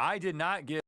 I did not get.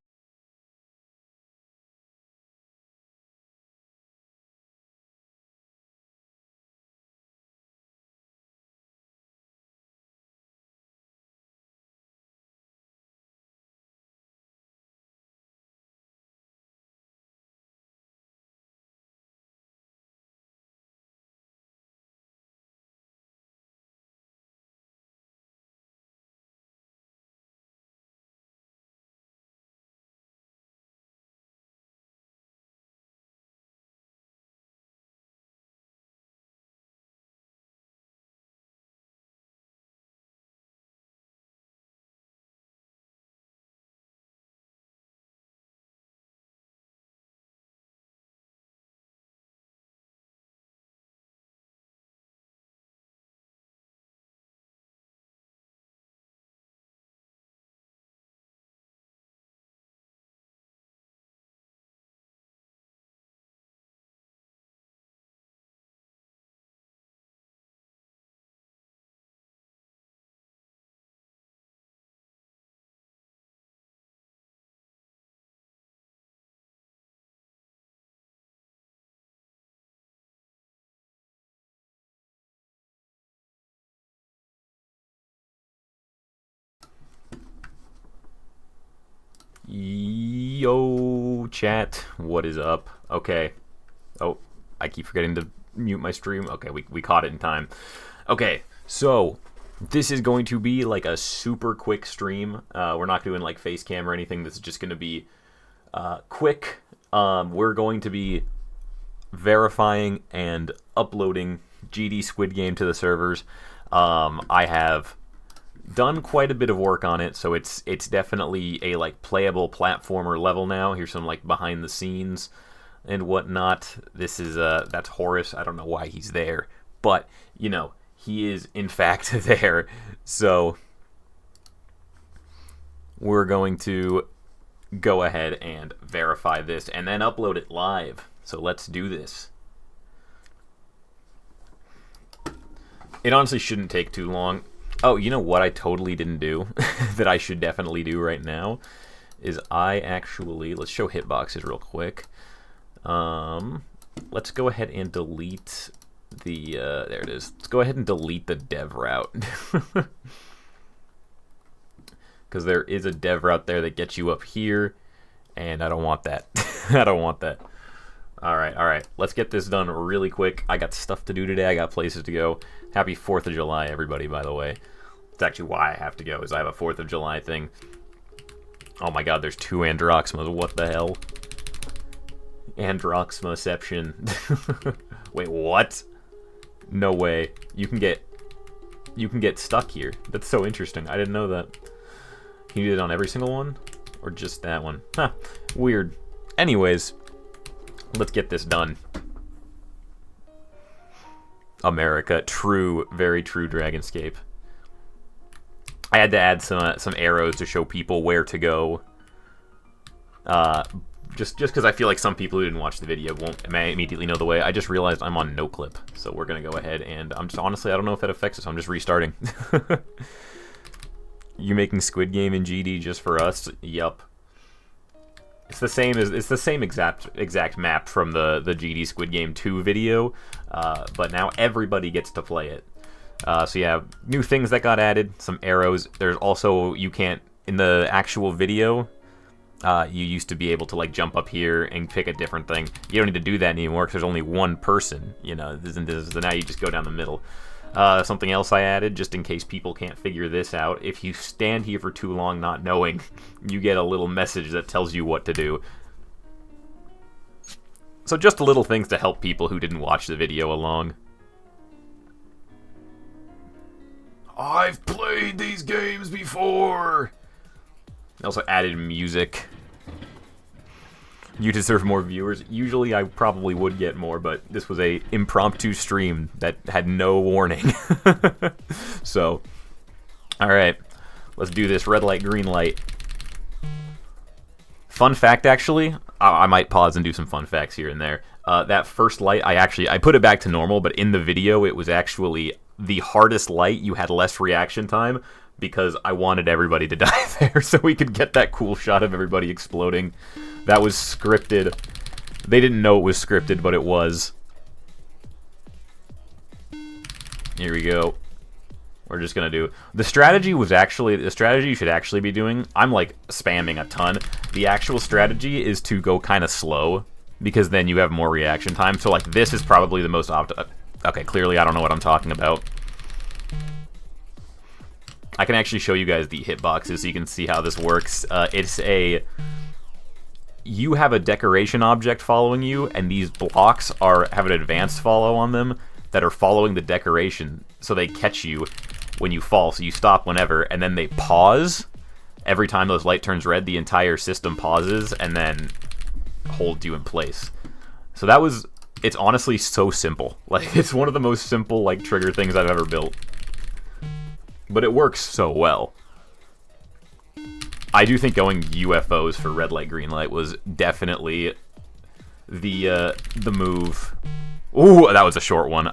Yo, chat, what is up? Okay. Oh, I keep forgetting to mute my stream. Okay, we caught it in time. Okay, so this is going to be like a super quick stream. We're not doing like face cam or anything. This is just going to be quick. We're going to be verifying and uploading GD Squid Game to the servers. I have done quite a bit of work on it, so it's definitely a like playable platformer level now. Here's some like behind the scenes and whatnot. This is that's Horace. I don't know why he's there, but you know, he is in fact there. So we're going to go ahead and verify this and then upload it live. So let's do this. It honestly shouldn't take too long. Oh, you know what I totally didn't do that I should definitely do right now is I actually, let's show hitboxes real quick. Let's go ahead and delete the, there it is. Let's go ahead and delete the dev route. Because there is a dev route there that gets you up here, and I don't want that. I don't want that. All right. Let's get this done really quick. I got stuff to do today. I got places to go. Happy 4th of July, everybody, by the way. It's actually why I have to go, is I have a 4th of July thing. Oh my god, there's 2 Androxmas. What the hell? Androxmaception. Wait, what? No way. You can get stuck here. That's so interesting. I didn't know that. Can you do it on every single one? Or just that one? Huh. Weird. Anyways, let's get this done. America. True. Very true, Dragonscape. I had to add some arrows to show people where to go. Just because I feel like some people who didn't watch the video won't immediately know the way. I just realized I'm on no clip, so we're gonna go ahead and I'm just honestly I don't know if that affects us. So I'm just restarting. You making Squid Game in GD just for us? Yup. It's the same exact map from the GD Squid Game 2 video, but now everybody gets to play it. So yeah, new things that got added, some arrows. There's also, you can't, in the actual video, you used to be able to like jump up here and pick a different thing. You don't need to do that anymore because there's only one person, you know, so now you just go down the middle. Something else I added, just in case people can't figure this out, if you stand here for too long not knowing, you get a little message that tells you what to do. So just little things to help people who didn't watch the video along. I've played these games before! I also added music. You deserve more viewers. Usually I probably would get more, but this was a impromptu stream that had no warning. So, alright. Let's do this. Red light, green light. Fun fact, actually. I might pause and do some fun facts here and there. That first light, I put it back to normal, but in the video it was actually the hardest light. You had less reaction time, because I wanted everybody to die there so we could get that cool shot of everybody exploding. That was scripted. They didn't know it was scripted, but it was. Here we go. We're just gonna do the strategy was actually the strategy you should actually be doing. I'm like spamming a ton. The actual strategy is to go kind of slow because then you have more reaction time. So like this is probably the most okay, clearly I don't know what I'm talking about. I can actually show you guys the hitboxes so you can see how this works. You have a decoration object following you, and these blocks have an advanced follow on them that are following the decoration, so they catch you when you fall, so you stop whenever, and then they pause. Every time those light turns red, the entire system pauses and then holds you in place. So that was, it's honestly so simple. Like, it's one of the most simple, like, trigger things I've ever built. But it works so well. I do think going UFOs for red light, green light was definitely the move. Ooh, that was a short one.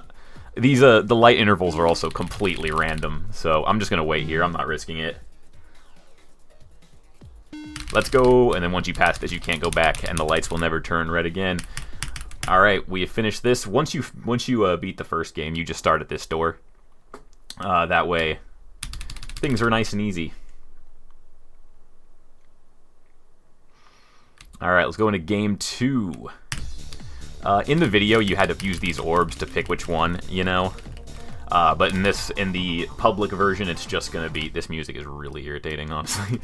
These the light intervals are also completely random, so I'm just gonna wait here. I'm not risking it. Let's go, and then once you pass this, you can't go back, and the lights will never turn red again. All right, we have finished this. Once you beat the first game, you just start at this door. That way, things are nice and easy. All right, let's go into game 2. In the video, you had to use these orbs to pick which one, you know. But in the public version, it's just gonna be. This music is really irritating, honestly.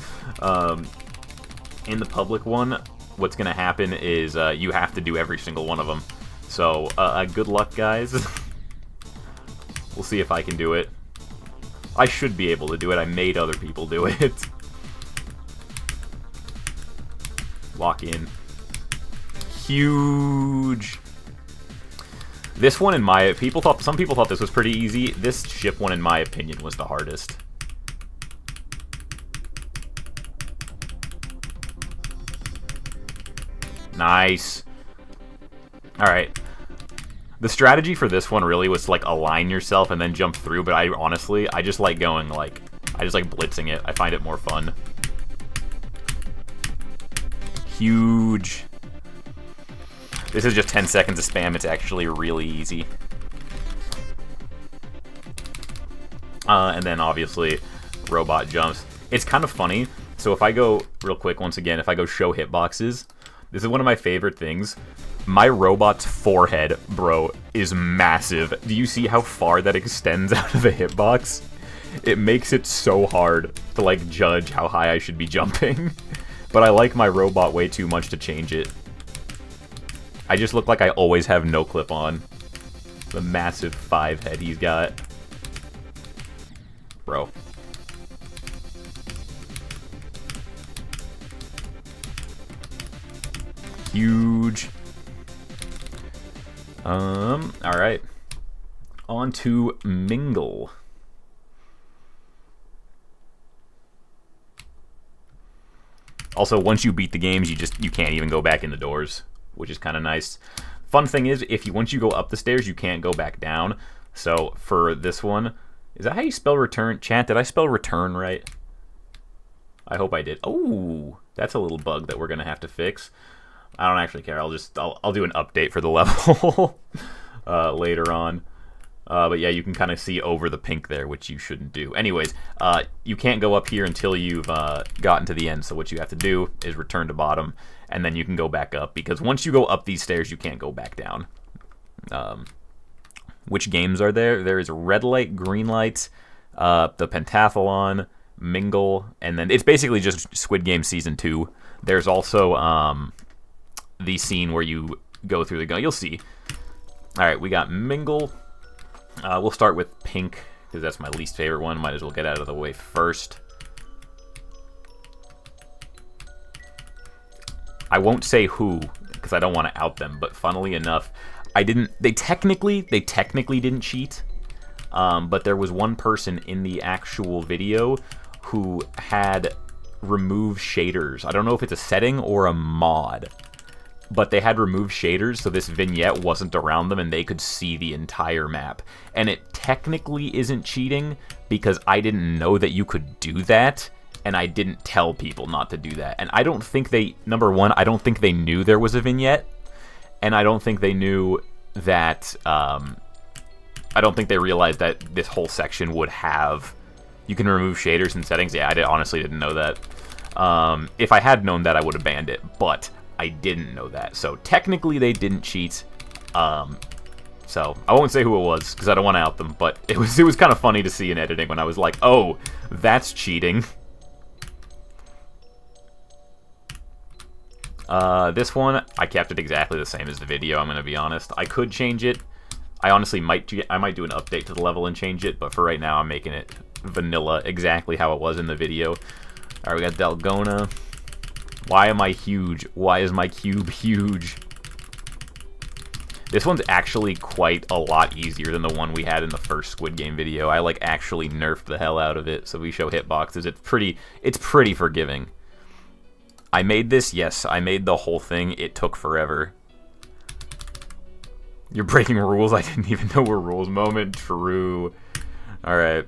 In the public one, what's gonna happen is you have to do every single one of them. So good luck, guys. We'll see if I can do it. I should be able to do it. I made other people do it. Lock in. Huge. This one, some people thought this was pretty easy. This ship one, in my opinion, was the hardest. Nice. All right. The strategy for this one really was to like align yourself and then jump through. But I just like going like, I just like blitzing it. I find it more fun. Huge. This is just 10 seconds of spam. It's actually really easy. And then obviously robot jumps. It's kind of funny. So if I go real quick, once again, if I go show hitboxes, this is one of my favorite things. My robot's forehead, bro, is massive. Do you see how far that extends out of the hitbox? It makes it so hard to like judge how high I should be jumping. But I like my robot way too much to change it. I just look like I always have no clip on. The massive 5 head he's got. Bro. Huge. Alright. On to Mingle. Also, once you beat the games, you can't even go back in the doors, which is kind of nice. Fun thing is, once you go up the stairs, you can't go back down. So for this one, is that how you spell return? Chat, did I spell return right? I hope I did. Oh, that's a little bug that we're gonna have to fix. I don't actually care. I'll do an update for the level later on. But yeah, you can kind of see over the pink there, which you shouldn't do. Anyways, you can't go up here until you've gotten to the end. So what you have to do is return to bottom, and then you can go back up. Because once you go up these stairs, you can't go back down. Which games are there? There is red light, green light, the pentathlon, Mingle, and then it's basically just Squid Game Season 2. There's also the scene where you go through the gun. You'll see. All right, we got Mingle. We'll start with pink, because that's my least favorite one. Might as well get out of the way first. I won't say who, because I don't want to out them, but funnily enough, they technically didn't cheat, but there was one person in the actual video who had removed shaders. I don't know if it's a setting or a mod. but they had removed shaders, so this vignette wasn't around them, and they could see the entire map. And it technically isn't cheating, because I didn't know that you could do that, and I didn't tell people not to do that. And I don't think they, number one, I don't think they knew there was a vignette, and I don't think they knew that, I don't think they realized that this whole section would have, you can remove shaders and settings. Yeah, honestly didn't know that. If I had known that, I would have banned it, but I didn't know that. So technically they didn't cheat. So I won't say who it was because I don't want to out them, but it was kind of funny to see in editing when I was like, oh, that's cheating. This one, I kept it exactly the same as the video, I'm going to be honest. I could change it. I honestly might do an update to the level and change it, but for right now I'm making it vanilla, exactly how it was in the video. Alright, we got Dalgona. Why am I huge? Why is my cube huge? This one's actually quite a lot easier than the one we had in the first Squid Game video. I like actually nerfed the hell out of it, so we show hitboxes. It's pretty forgiving. I made this, yes, I made the whole thing. It took forever. You're breaking rules? I didn't even know were rules. Moment, true. Alright.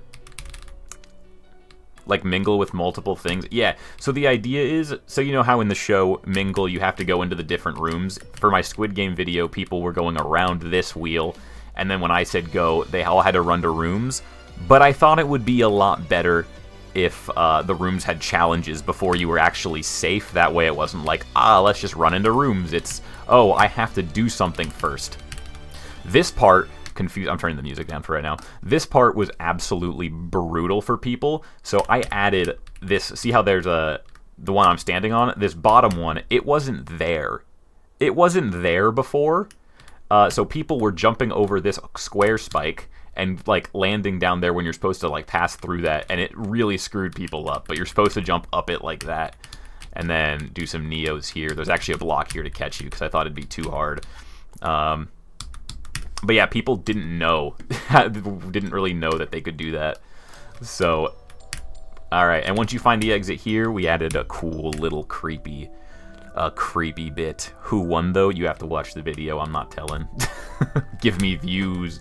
Like mingle with multiple things. Yeah, so the idea is, so you know how in the show Mingle you have to go into the different rooms? For my Squid Game video, people were going around this wheel, and then when I said go, they all had to run to rooms. But I thought it would be a lot better if the rooms had challenges before you were actually safe. That way it wasn't like, let's just run into rooms. It's, oh, I have to do something first. This part, I'm turning the music down for right now. This part was absolutely brutal for people, so I added this. See how there's the one I'm standing on? This bottom one, it wasn't there. It wasn't there before, so people were jumping over this square spike and like landing down there when you're supposed to like pass through that, and it really screwed people up. But you're supposed to jump up it like that, and then do some neos here. There's actually a block here to catch you because I thought it'd be too hard. But yeah, people didn't know, didn't really know that they could do that. So, alright, and once you find the exit here, we added a cool little creepy bit. Who won though? You have to watch the video, I'm not telling. Give me views.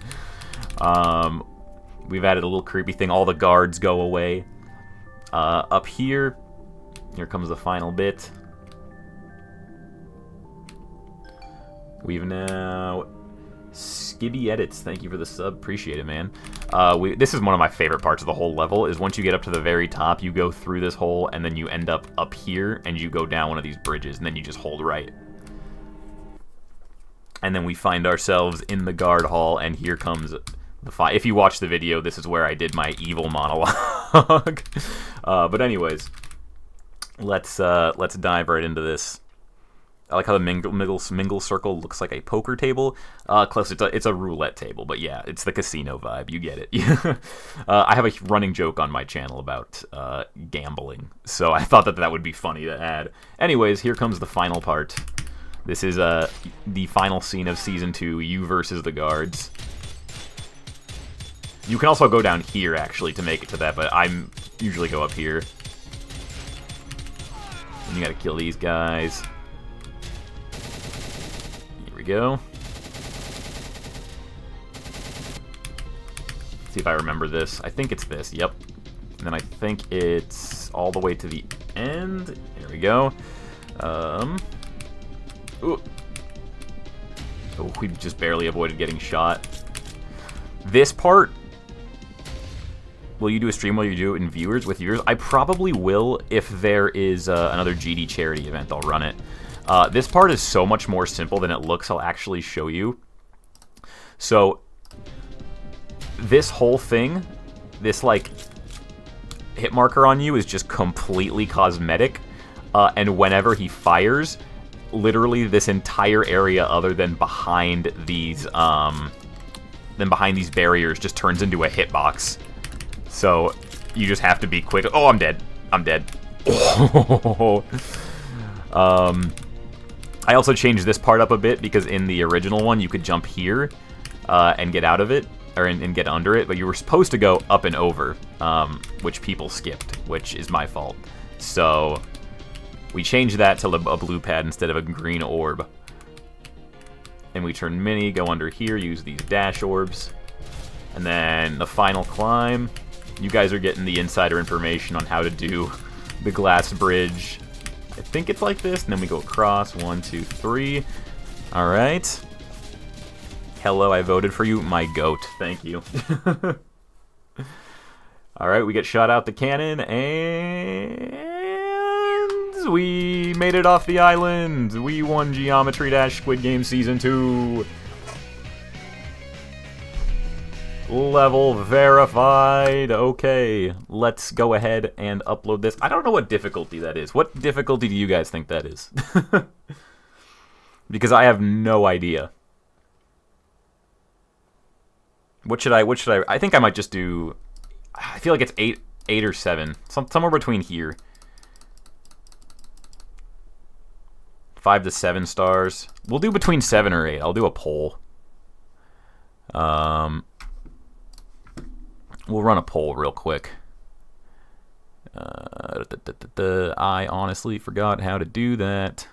We've added a little creepy thing, all the guards go away. Up here comes the final bit. We've now... Skibby Edits, thank you for the sub, appreciate it, man. This is one of my favorite parts of the whole level, is once you get up to the very top, you go through this hole, and then you end up here, and you go down one of these bridges, and then you just hold right. And then we find ourselves in the guard hall, and here comes the fight. If you watch the video, this is where I did my evil monologue. But anyways, let's dive right into this. I like how the Mingle circle looks like a poker table. Close, it's a roulette table, but yeah, it's the casino vibe. You get it. I have a running joke on my channel about gambling, so I thought that would be funny to add. Anyways, here comes the final part. This is the final scene of Season 2, you versus the guards. You can also go down here, actually, to make it to that, but I usually go up here. And you gotta kill these guys. Go. See if I remember this. I think it's this. Yep. And then I think it's all the way to the end. Here we go. Ooh. Oh, we just barely avoided getting shot. This part. Will you do a stream while you do it in viewers with viewers? I probably will if there is another GD charity event. I'll run it. This part is so much more simple than it looks. I'll actually show you. So, this whole thing, this, like, hit marker on you is just completely cosmetic. And whenever he fires, literally this entire area other than behind these barriers just turns into a hitbox. So, you just have to be quick. Oh, I'm dead. I'm dead. I also changed this part up a bit because in the original one you could jump here and get out of it, or and get under it, but you were supposed to go up and over, which people skipped, which is my fault. So we changed that to a blue pad instead of a green orb. and we turn mini, go under here, use these dash orbs. And then the final climb, you guys are getting the insider information on how to do the glass bridge. I think it's like this, and then we go across, 1, 2, 3. Alright. Hello, I voted for you, my goat. Thank you. Alright, we get shot out the cannon, and we made it off the island. We won Geometry Dash Squid Game Season 2. Level verified. Okay, let's go ahead and upload this. I don't know what difficulty that is. What difficulty do you guys think that is? Because I have no idea. What should I I think I might just do, I feel like it's 8 or 7. Somewhere between here. 5 to 7 stars. We'll do between 7 or 8. I'll do a poll. We'll run a poll real quick. I honestly forgot how to do that.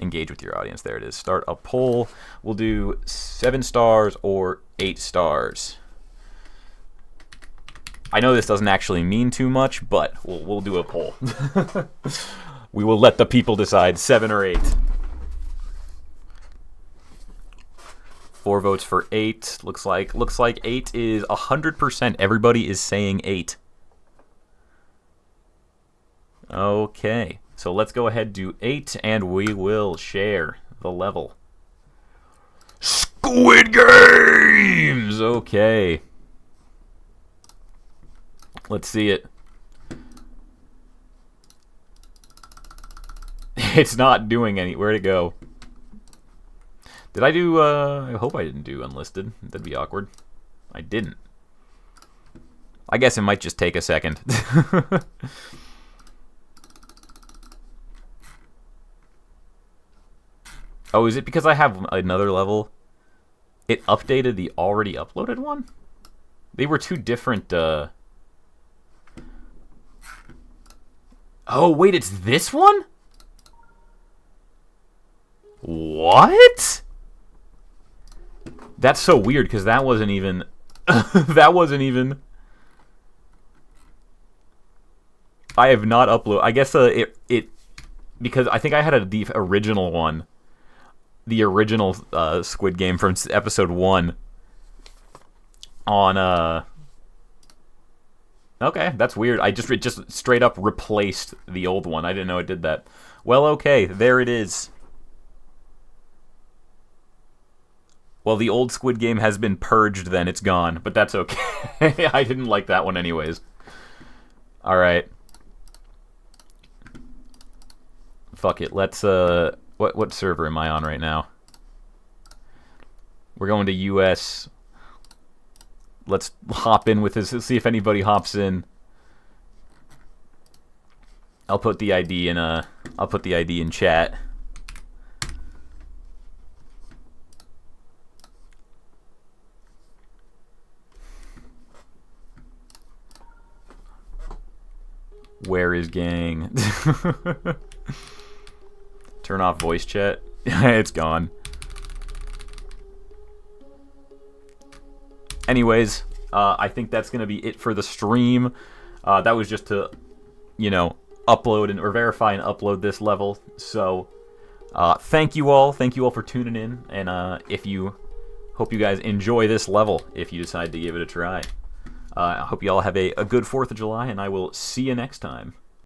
Engage with your audience. There it is. Start a poll. We'll do 7 stars or 8 stars. I know this doesn't actually mean too much, but we'll do a poll. We will let the people decide 7 or 8. 4 votes for 8. Looks like 8 is 100%. Everybody is saying 8. Okay, so let's go ahead and do 8, and we will share the level. Squid Games! Okay. Let's see it. It's not doing any. Where'd it go? Did I do, I hope I didn't do unlisted. That'd be awkward. I didn't. I guess it might just take a second. Oh, is it because I have another level? It updated the already uploaded one? They were two different, Oh, wait, it's this one? What? That's so weird, because that wasn't even... that wasn't even... I have not uploaded... I guess because I think I had the original one. The original Squid Game from episode 1. On, Okay, that's weird. It just straight up replaced the old one. I didn't know it did that. Well, okay, there it is. Well, the old Squid Game has been purged then. It's gone. But that's okay. I didn't like that one anyways. Alright. Fuck it. Let's, What server am I on right now? We're going to US. Let's hop in with this. Let's see if anybody hops in. I'll put the ID in chat. Where is gang? Turn off voice chat. It's gone. Anyways, I think that's going to be it for the stream. That was just to, upload or verify and upload this level. So, thank you all. Thank you all for tuning in. And hope you guys enjoy this level if you decide to give it a try. I hope you all have a good 4th of July, and I will see you next time.